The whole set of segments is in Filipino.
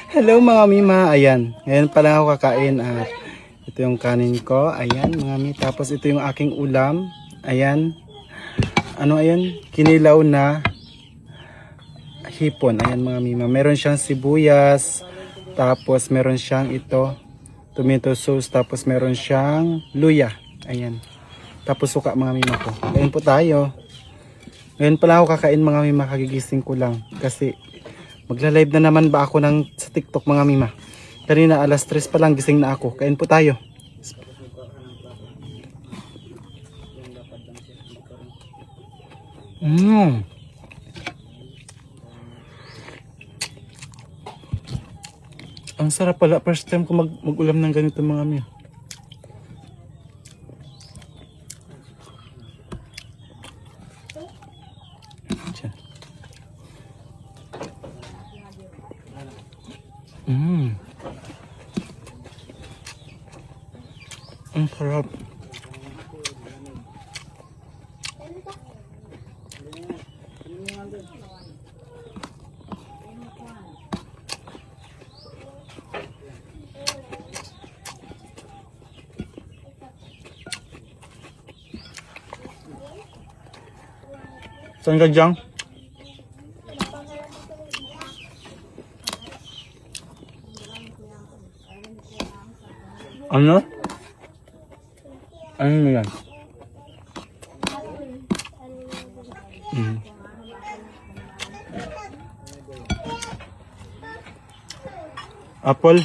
Hello mga mima, ayan. Ngayon pa lang ako kakain at ito yung kanin ko, ayan mga mi. Tapos ito yung aking ulam, ayan. Ano ayan? Kinilaw na hipon, ayan mga mima. Meron siyang sibuyas, tapos meron siyang ito, tomato sauce, tapos meron siyang luya, ayan. Tapos suka mga mima ko. Ayan po tayo. Ngayon pa lang ako kakain mga mima, kagigising ko lang. Kasi magla-live na naman ba ako sa TikTok mga mima. Kanina alas 3 pa lang gising na ako. Kain po tayo. Ang sarap pala. First time ko mag-ulam ng ganito mga mima. Ang sarap. Saan ka dyan? Ano? Ano yan? Apple?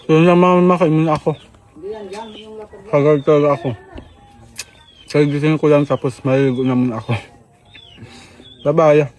Yun naman makaimin ako. Hagal talaga ako. Sagitin ko lang tapos maligo naman ako. Bye-bye.